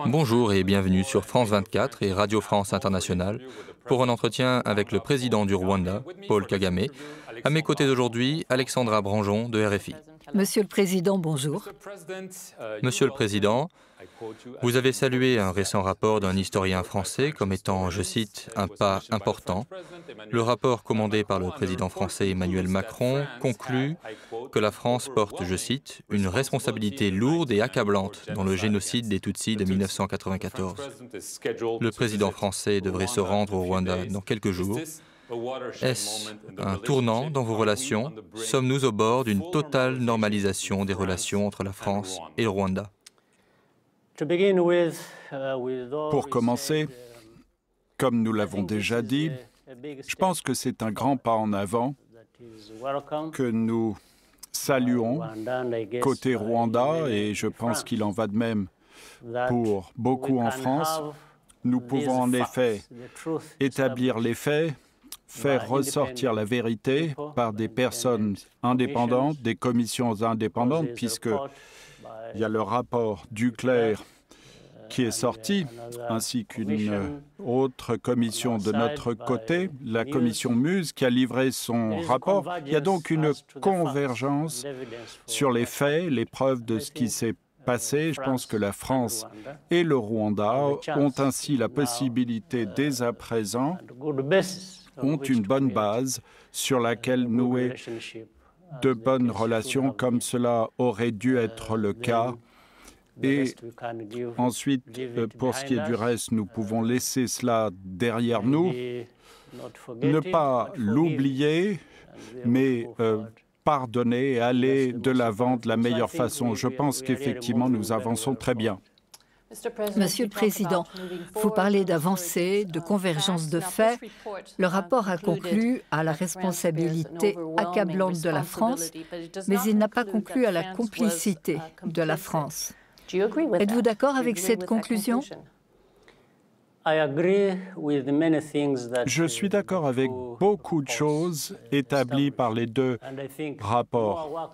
Bonjour et bienvenue sur France 24 et Radio France Internationale pour un entretien avec le président du Rwanda, Paul Kagame. À mes côtés aujourd'hui, Alexandra Branjon de RFI. Monsieur le Président, bonjour. Monsieur le Président, vous avez salué un récent rapport d'un historien français comme étant, je cite, un pas important. Le rapport commandé par le président français Emmanuel Macron conclut que la France porte, je cite, une responsabilité lourde et accablante dans le génocide des Tutsis de 1994. Le président français devrait se rendre au Rwanda dans quelques jours. Est-ce un tournant dans vos relations? Sommes-nous au bord d'une totale normalisation des relations entre la France et le Rwanda? Pour commencer, comme nous l'avons déjà dit, je pense que c'est un grand pas en avant que nous saluons côté Rwanda et je pense qu'il en va de même pour beaucoup en France. Nous pouvons en effet établir les faits, faire ressortir la vérité par des personnes indépendantes, des commissions indépendantes, puisqu'il y a le rapport Duclerc qui est sorti, ainsi qu'une autre commission de notre côté, la commission Muse, qui a livré son rapport. Il y a donc une convergence sur les faits, les preuves de ce qui s'est passé. Je pense que la France et le Rwanda ont ainsi la possibilité, dès à présent, ont une bonne base sur laquelle nouer de bonnes relations, comme cela aurait dû être le cas. Et ensuite, pour ce qui est du reste, nous pouvons laisser cela derrière nous, ne pas l'oublier, mais pardonner et aller de l'avant de la meilleure façon. Je pense qu'effectivement, nous avançons très bien. Monsieur le Président, vous parlez d'avancée, de convergence de faits. Le rapport a conclu à la responsabilité accablante de la France, mais il n'a pas conclu à la complicité de la France. Êtes-vous d'accord avec cette conclusion? Je suis d'accord avec beaucoup de choses établies par les deux rapports.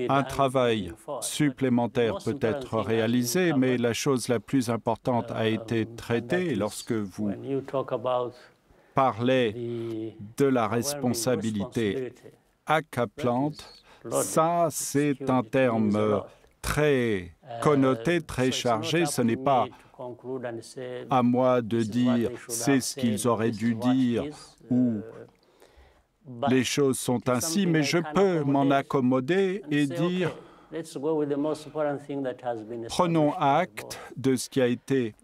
Un travail supplémentaire peut être réalisé, mais la chose la plus importante a été traitée. Lorsque vous parlez de la responsabilité accablante, ça, c'est un terme très connoté, très chargé. Ce n'est pas à moi de dire c'est ce qu'ils auraient dû dire ou les choses sont ainsi, mais je peux m'en accommoder et dire prenons acte de ce qui a été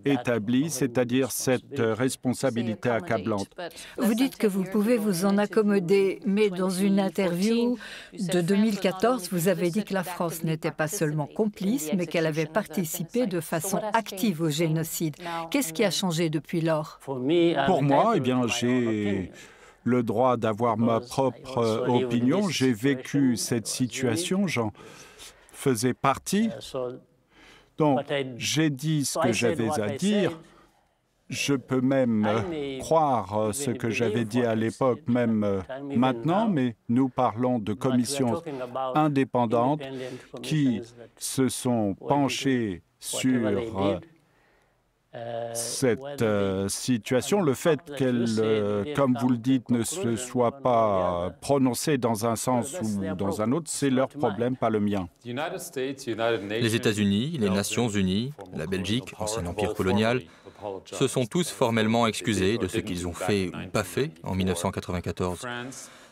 établi, c'est-à-dire cette responsabilité accablante. Vous dites que vous pouvez vous en accommoder, mais dans une interview de 2014, vous avez dit que la France n'était pas seulement complice, mais qu'elle avait participé de façon active au génocide. Qu'est-ce qui a changé depuis lors? Pour moi, eh bien, j'ai le droit d'avoir ma propre opinion. J'ai vécu cette situation, j'en faisais partie. Donc, j'ai dit ce que j'avais à dire. Je peux même croire ce que j'avais dit à l'époque, même maintenant, mais nous parlons de commissions indépendantes qui se sont penchées sur cette situation. Le fait qu'elle, comme vous le dites, ne se soit pas prononcée dans un sens ou dans un autre, c'est leur problème, pas le mien. Les États-Unis, les Nations Unies, la Belgique, ancien empire colonial, se sont tous formellement excusés de ce qu'ils ont fait ou pas fait en 1994.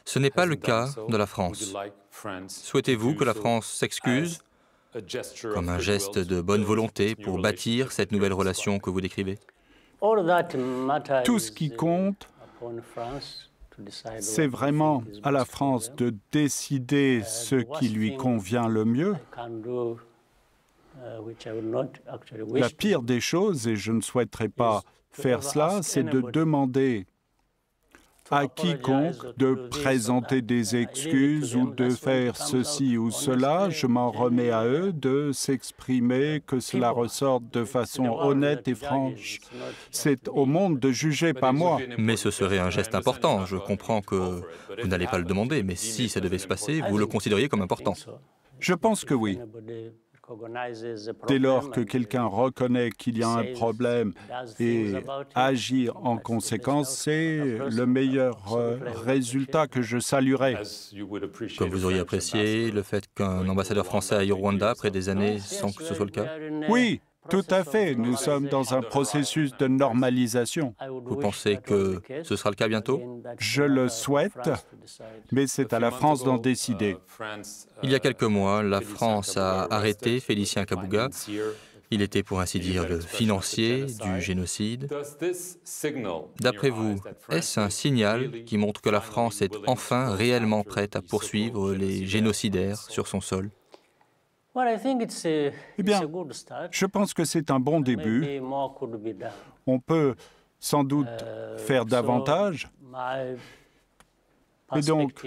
Ce n'est pas le cas de la France. Souhaitez-vous que la France s'excuse comme un geste de bonne volonté pour bâtir cette nouvelle relation que vous décrivez? Tout ce qui compte, c'est vraiment à la France de décider ce qui lui convient le mieux. La pire des choses, et je ne souhaiterais pas faire cela, c'est de demander à quiconque de présenter des excuses ou de faire ceci ou cela. Je m'en remets à eux de s'exprimer, que cela ressorte de façon honnête et franche. C'est au monde de juger, pas moi. Mais ce serait un geste important. Je comprends que vous n'allez pas le demander, mais si ça devait se passer, vous le considériez comme important. Je pense que oui. Dès lors que quelqu'un reconnaît qu'il y a un problème et agit en conséquence, c'est le meilleur résultat que je saluerai. Comme vous auriez apprécié le fait qu'un ambassadeur français aille au Rwanda après des années sans que ce soit le cas? Oui, tout à fait. Nous sommes dans un processus de normalisation. Vous pensez que ce sera le cas bientôt? Je le souhaite, mais c'est à la France d'en décider. Il y a quelques mois, la France a arrêté Félicien Kabuga. Il était, pour ainsi dire, le financier du génocide. D'après vous, est-ce un signal qui montre que la France est enfin réellement prête à poursuivre les génocidaires sur son sol? Eh bien, je pense que c'est un bon début. On peut sans doute faire davantage. Et donc,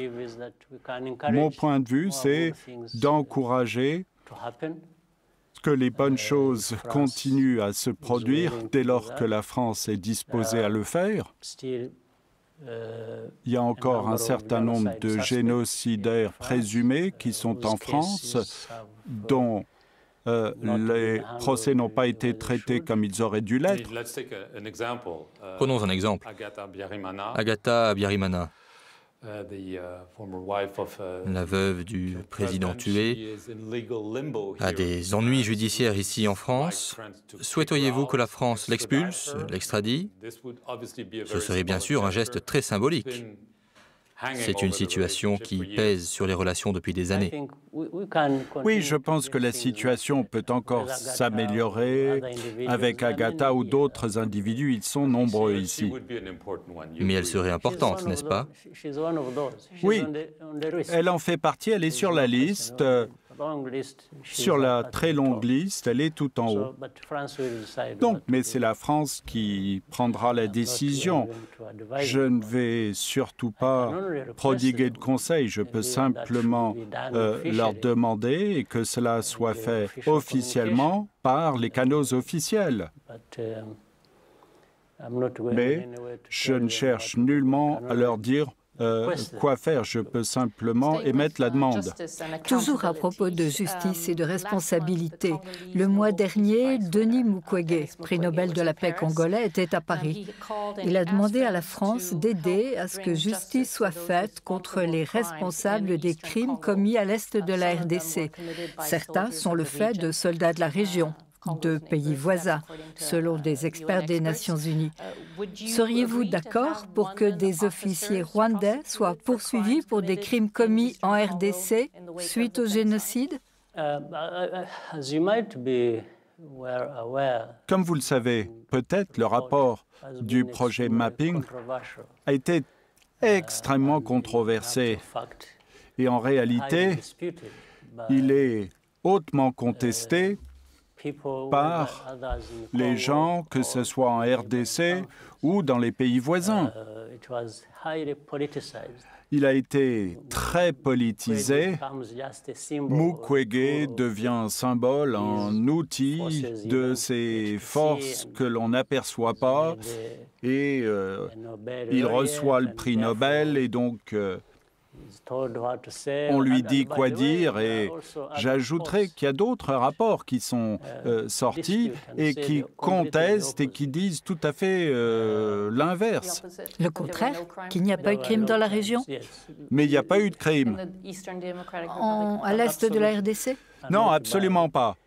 mon point de vue, c'est d'encourager que les bonnes choses continuent à se produire dès lors que la France est disposée à le faire. Il y a encore un certain nombre de génocidaires présumés qui sont en France, dont les procès n'ont pas été traités comme ils auraient dû l'être. Prenons un exemple. Agatha Habyarimana, la veuve du président tué, a des ennuis judiciaires ici en France. Souhaiteriez-vous que la France l'expulse, l'extradie? Ce serait bien sûr un geste très symbolique. C'est une situation qui pèse sur les relations depuis des années. Oui, je pense que la situation peut encore s'améliorer avec Agatha ou d'autres individus. Ils sont nombreux ici. Mais elle serait importante, n'est-ce pas? Oui, elle en fait partie. Elle est sur la liste, sur la très longue liste. Elle est tout en haut. Donc, mais c'est la France qui prendra la décision. Je ne vais surtout pas prodiguer de conseils. Je peux simplement leur demander et que cela soit fait officiellement par les canaux officiels. Mais je ne cherche nullement à leur dire quoi faire. Je peux simplement émettre la demande. Toujours à propos de justice et de responsabilité, le mois dernier, Denis Mukwege, prix Nobel de la paix congolais, était à Paris. Il a demandé à la France d'aider à ce que justice soit faite contre les responsables des crimes commis à l'est de la RDC. Certains sont le fait de soldats de la région, de pays voisins, selon des experts des Nations Unies. Seriez-vous d'accord pour que des officiers rwandais soient poursuivis pour des crimes commis en RDC suite au génocide? Comme vous le savez, peut-être le rapport du projet Mapping a été extrêmement controversé. Et en réalité, il est hautement contesté par les gens, que ce soit en RDC ou dans les pays voisins. Il a été très politisé. Mukwege devient un symbole, un outil de ces forces que l'on n'aperçoit pas et il reçoit le prix Nobel et donc on lui dit quoi dire et j'ajouterai qu'il y a d'autres rapports qui sont sortis et qui contestent et qui disent tout à fait l'inverse. Le contraire, qu'il n'y a pas eu de crime dans la région? Mais il n'y a pas eu de crime. À l'est de la RDC? Non, absolument pas.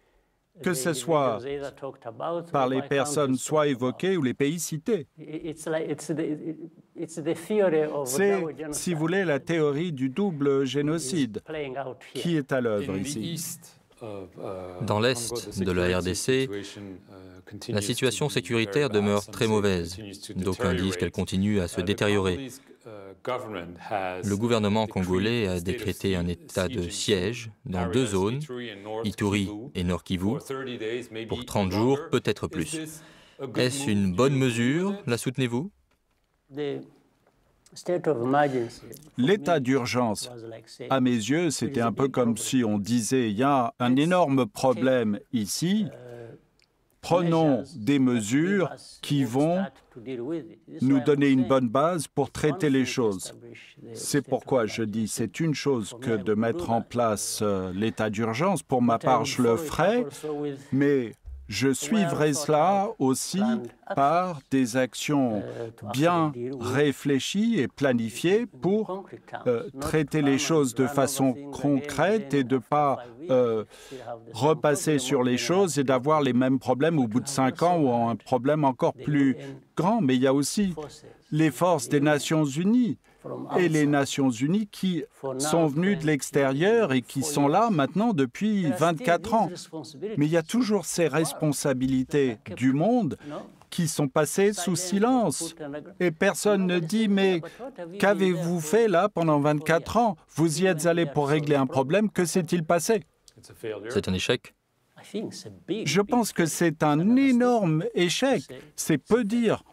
Que ce soit par les personnes soit évoquées ou les pays cités. C'est, si vous voulez, la théorie du double génocide qui est à l'œuvre ici. Dans l'est de la RDC, la situation sécuritaire demeure très mauvaise. D'aucuns disent qu'elle continue à se détériorer. Le gouvernement congolais a décrété un état de siège dans 2 zones, Ituri et Nord Kivu, pour 30 jours, peut-être plus. Est-ce une bonne mesure? La soutenez-vous? L'état d'urgence, à mes yeux, c'était un peu comme si on disait il y a un énorme problème ici, prenons des mesures qui vont nous donner une bonne base pour traiter les choses. C'est pourquoi je dis c'est une chose que de mettre en place l'état d'urgence. Pour ma part, je le ferai, mais je suivrai cela aussi par des actions bien réfléchies et planifiées pour traiter les choses de façon concrète et de ne pas repasser sur les choses et d'avoir les mêmes problèmes au bout de 5 ans ou un problème encore plus grand. Mais il y a aussi les forces des Nations Unies et les Nations Unies qui sont venues de l'extérieur et qui sont là maintenant depuis 24 ans. Mais il y a toujours ces responsabilités du monde qui sont passées sous silence. Et personne ne dit « Mais qu'avez-vous fait là pendant 24 ans? Vous y êtes allé pour régler un problème, que s'est-il passé ?» C'est un échec? Je pense que c'est un énorme échec. C'est peu dire.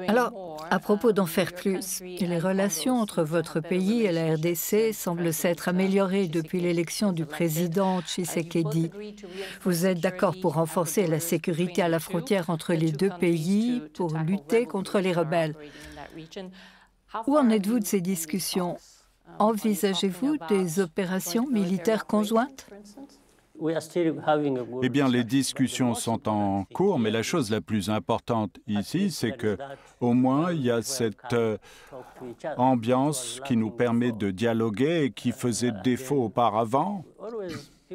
Alors, à propos d'en faire plus, les relations entre votre pays et la RDC semblent s'être améliorées depuis l'élection du président Tshisekedi. Vous êtes d'accord pour renforcer la sécurité à la frontière entre les deux pays pour lutter contre les rebelles. Où en êtes-vous de ces discussions? Envisagez-vous des opérations militaires conjointes? Eh bien, les discussions sont en cours, mais la chose la plus importante ici, c'est que, au moins, il y a cette ambiance qui nous permet de dialoguer et qui faisait défaut auparavant.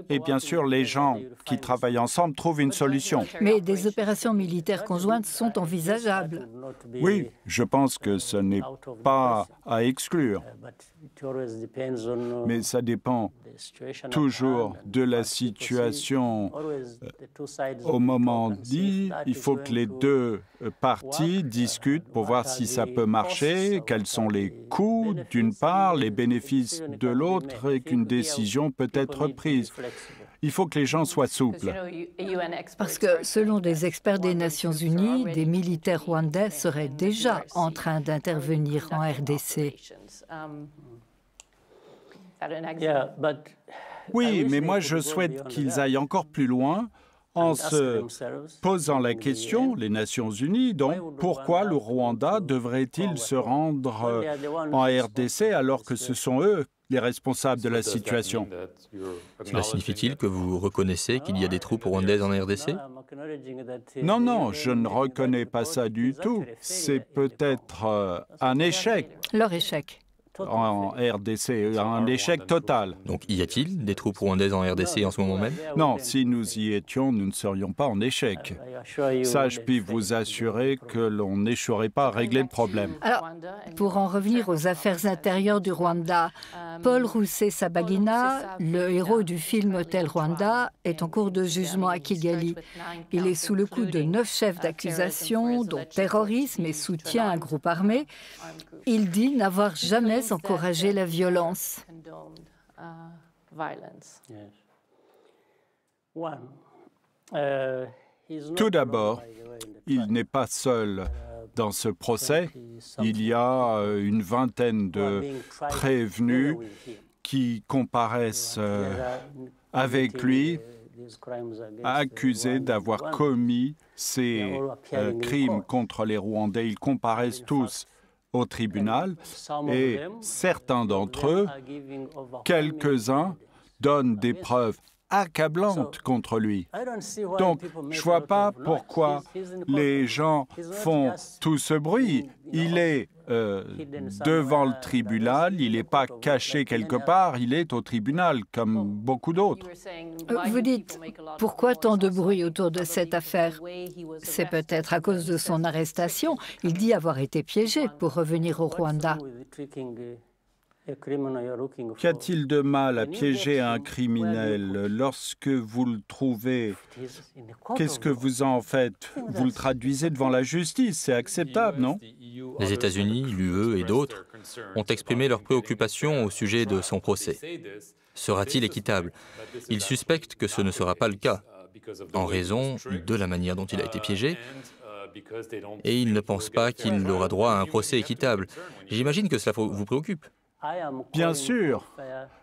Et bien sûr, les gens qui travaillent ensemble trouvent une solution. Mais des opérations militaires conjointes sont envisageables. Oui, je pense que ce n'est pas à exclure. Mais ça dépend toujours de la situation au moment dit. Il faut que les deux parties discutent pour voir si ça peut marcher, quels sont les coûts d'une part, les bénéfices de l'autre et qu'une décision peut être prise. Il faut que les gens soient souples. Parce que, selon des experts des Nations Unies, des militaires rwandais seraient déjà en train d'intervenir en RDC. Oui, mais moi je souhaite qu'ils aillent encore plus loin en se posant la question, les Nations Unies, donc pourquoi le Rwanda devrait-il se rendre en RDC alors que ce sont eux les responsables de la situation? Cela signifie-t-il que vous reconnaissez qu'il y a des troupes rwandaises en RDC? Non, non, je ne reconnais pas ça du tout. C'est peut-être un échec. Leur échec. En RDC, un échec total. Donc y a-t-il des troupes rwandaises en RDC en ce moment même? Non, si nous y étions, nous ne serions pas en échec. Ça, je puis vous assurer que l'on n'échouerait pas à régler le problème. Alors, pour en revenir aux affaires intérieures du Rwanda, Paul Rusesabagina, le héros du film Hotel Rwanda, est en cours de jugement à Kigali. Il est sous le coup de 9 chefs d'accusation, dont terrorisme et soutien à un groupe armé. Il dit n'avoir jamais encouragé la violence. Tout d'abord, il n'est pas seul dans ce procès. Il y a une vingtaine de prévenus qui comparaissent avec lui, accusés d'avoir commis ces crimes contre les Rwandais. Ils comparaissent tous au tribunal et certains d'entre eux, quelques-uns, donnent des preuves accablantes contre lui. Donc, je ne vois pas pourquoi les gens font tout ce bruit. Il est devant le tribunal, il n'est pas caché quelque part, il est au tribunal, comme beaucoup d'autres. Vous dites, pourquoi tant de bruit autour de cette affaire? C'est peut-être à cause de son arrestation. Il dit avoir été piégé pour revenir au Rwanda. Qu'y a-t-il de mal à piéger un criminel lorsque vous le trouvez? Qu'est-ce que vous en faites? Vous le traduisez devant la justice, c'est acceptable, non? Les États-Unis, l'UE et d'autres ont exprimé leurs préoccupations au sujet de son procès. Sera-t-il équitable? Ils suspectent que ce ne sera pas le cas, en raison de la manière dont il a été piégé, et ils ne pensent pas qu'il aura droit à un procès équitable. J'imagine que cela vous préoccupe. Bien sûr,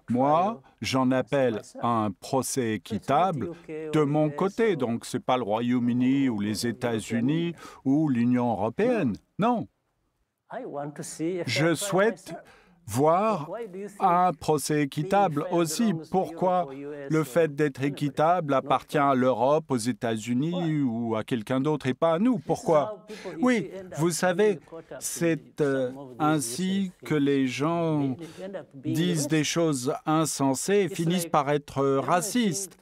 moi, j'en appelle à un procès équitable de mon côté. Donc, ce n'est pas le Royaume-Uni ou les États-Unis ou l'Union européenne. Non. Je souhaite voir un procès équitable aussi. Pourquoi le fait d'être équitable appartient à l'Europe, aux États-Unis ou à quelqu'un d'autre et pas à nous? Pourquoi? Oui, vous savez, c'est ainsi que les gens disent des choses insensées et finissent par être racistes.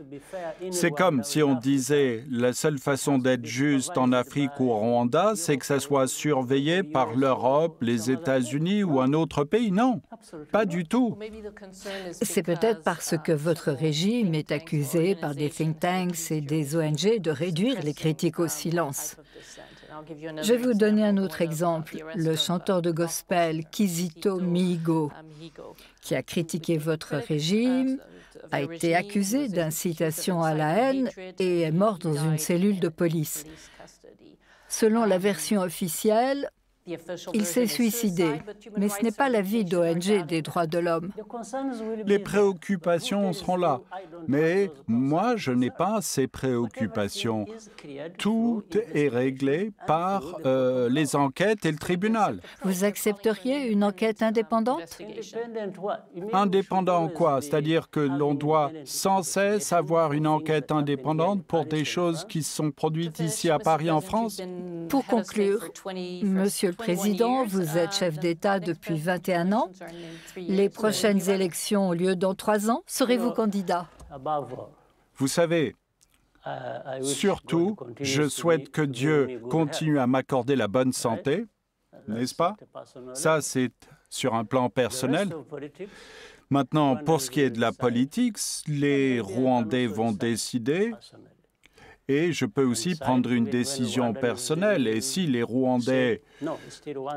C'est comme si on disait la seule façon d'être juste en Afrique ou au Rwanda, c'est que ça soit surveillé par l'Europe, les États-Unis ou un autre pays. Non. Pas du tout. C'est peut-être parce que votre régime est accusé par des think tanks et des ONG de réduire les critiques au silence. Je vais vous donner un autre exemple. Le chanteur de gospel Kizito Mihigo, qui a critiqué votre régime, a été accusé d'incitation à la haine et est mort dans une cellule de police. Selon la version officielle, il s'est suicidé, mais ce n'est pas l'avis d'ONG des droits de l'homme. Les préoccupations seront là, mais moi, je n'ai pas ces préoccupations. Tout est réglé par les enquêtes et le tribunal. Vous accepteriez une enquête indépendante? Indépendant quoi? C'est-à-dire que l'on doit sans cesse avoir une enquête indépendante pour des choses qui sont produites ici à Paris, en France? Pour conclure, Monsieur le Président, vous êtes chef d'État depuis 21 ans. Les prochaines élections ont lieu dans 3 ans. Serez-vous candidat? Vous savez, surtout, je souhaite que Dieu continue à m'accorder la bonne santé, n'est-ce pas? Ça, c'est sur un plan personnel. Maintenant, pour ce qui est de la politique, les Rwandais vont décider. Et je peux aussi prendre une décision personnelle. Et si les Rwandais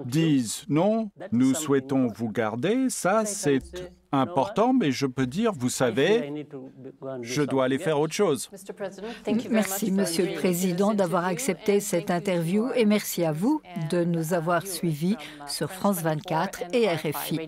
disent « non, nous souhaitons vous garder », ça c'est important, mais je peux dire, vous savez, je dois aller faire autre chose. Merci, Monsieur le Président, d'avoir accepté cette interview et merci à vous de nous avoir suivis sur France 24 et RFI.